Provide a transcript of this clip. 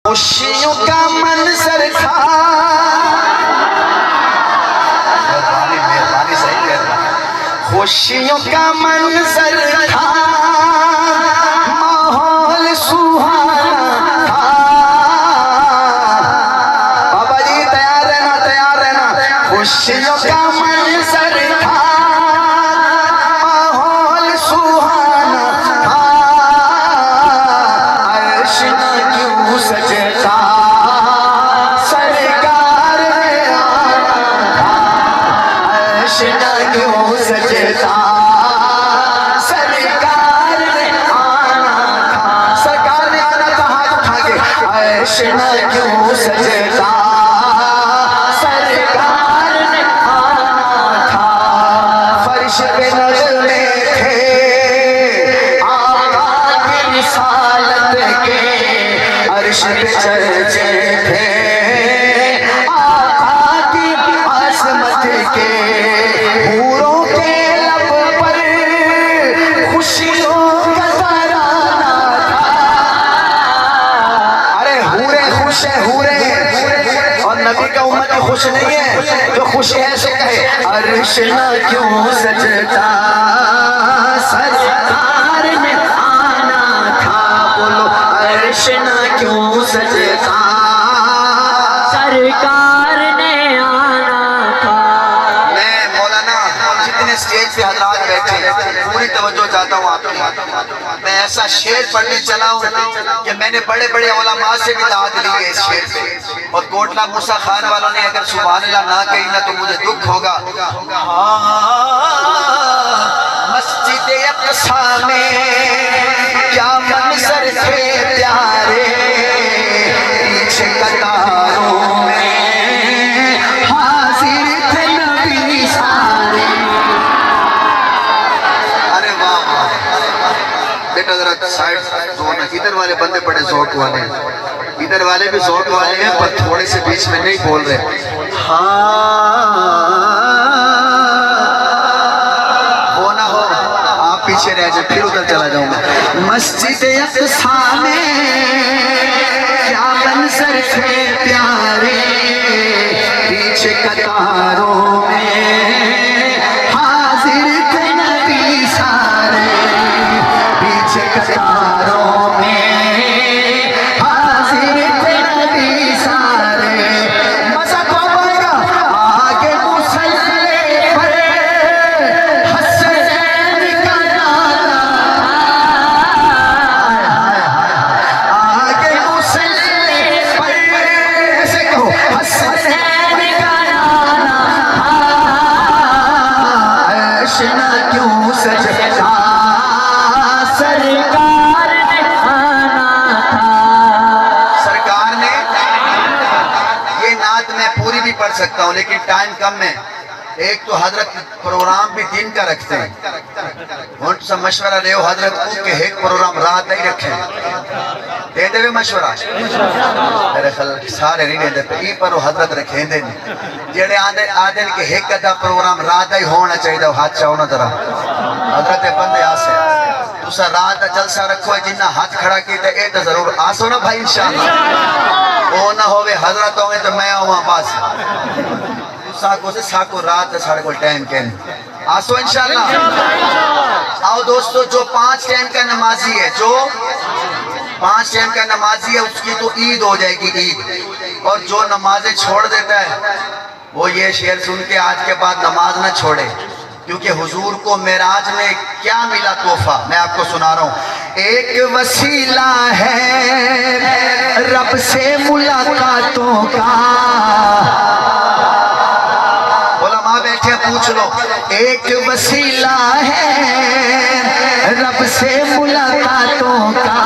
खुशियों का मंजर था, मेहरबानी सही है, खुशियों का मंजर था, माहौल सुहाना था। बाबा जी तैयार रहना, खुशियों का मंजर था, माहौल सुहाना था, अर्श न क्यों सजता, सरकार ने आना था, अर्श न क्यों सजता, सरकार ने आना था, सरकार ने आना था, हाथ उठा के, अर्श न क्यों सजता, सरकार ने आना था, फर्श पे नज़्मे थे आका की रिसालत के, अर्श पे चर्चे थे आका की अज़मत के, हूरों के लब पर खुशियों का तराना था। अरे हूरे खुश है, हूरे, और नबी का उम्मत खुश नहीं है, जो खुश है सो कहे अर्श न क्यों सजता, सरकार में आना था, बोलो अर्श न क्यों सजता, सरकार ने आना था। मैं मौलाना जितने स्टेज पे हजरात बैठे पूरी तवज्जो चाहता हूँ आपकी। मैं ऐसा शेर पढ़ने चला हूँ कि मैंने बड़े बड़े उलमा से भी दाद ली है इस शेर पे, और कोटला मूसा खान वालों ने अगर सुभान अल्लाह ना कही ना तो मुझे दुख होगा। मस्जिद अक़सा में क्या मंजर थे प्यारे, पीछे कतारों में हाजिर थे नबी सारे। अरे वाह वाह बेटा, जरा साइड दो ना, इधर वाले बंदे बड़े ज़ौक़ वाले हैं, इधर वाले भी ज़ौक़ वाले हैं पर थोड़े से बीच में नहीं बोल रहे। हाँ वो ना हो आप पीछे रह जाए, फिर उधर चला जाऊंगा। मस्जिद अक़सा में क्या मंजर थे प्यारे, पीछे कतारों में हाजिर थे नबी सारे, पीछे कतारों में हाजिर थे नबी सारे। मजा कब आएगा, आगे मुसल्ले पर हसनैन का नारा, आगे मुसल्ले पर ऐसे कहो हसनैन का नारा, अर्श न क्यों सजता, सरकार ने आना था। सरकार ने। ये नात मैं पूरी भी पढ़ सकता हूँ लेकिन टाइम कम है। एक तो हजरत प्रोग्राम भी दिन का रखते हैं, और सब मशवरा ले हजरत को के एक प्रोग्राम रात ही रखे, दे दे मशवरा, मेरे ख्याल सारे नहीं दे पे पर हजरत रखे दे जेड़े आंदे आदन के एक अदा प्रोग्राम रात ही होना चाहिए। हाथ चाहो ना जरा हजरत बंदे आसे तुसा रात का जलसा रखो, जिन्ना हाथ खड़ा किया ए तो जरूर आसो ना भाई इंशाअल्लाह। वो ना होवे हजरत होवे तो मैं आऊँ बस साको से साको रात साढ़े को टाइम के आसो इंशाअल्लाह। आओ दोस्तों, जो 5 टाइम का नमाजी है, जो 5 टाइम का नमाजी है उसकी तो ईद हो जाएगी ईद, और जो नमाजें छोड़ देता है वो ये शेर सुन के आज के बाद नमाज ना छोड़े, क्योंकि हुजूर को मेराज में क्या मिला तोहफा मैं आपको सुना रहा हूँ। एक वसीला है रब से मुलाकातों का, बैठे पूछ लो, एक वसीला है रब से मुलाकातों का,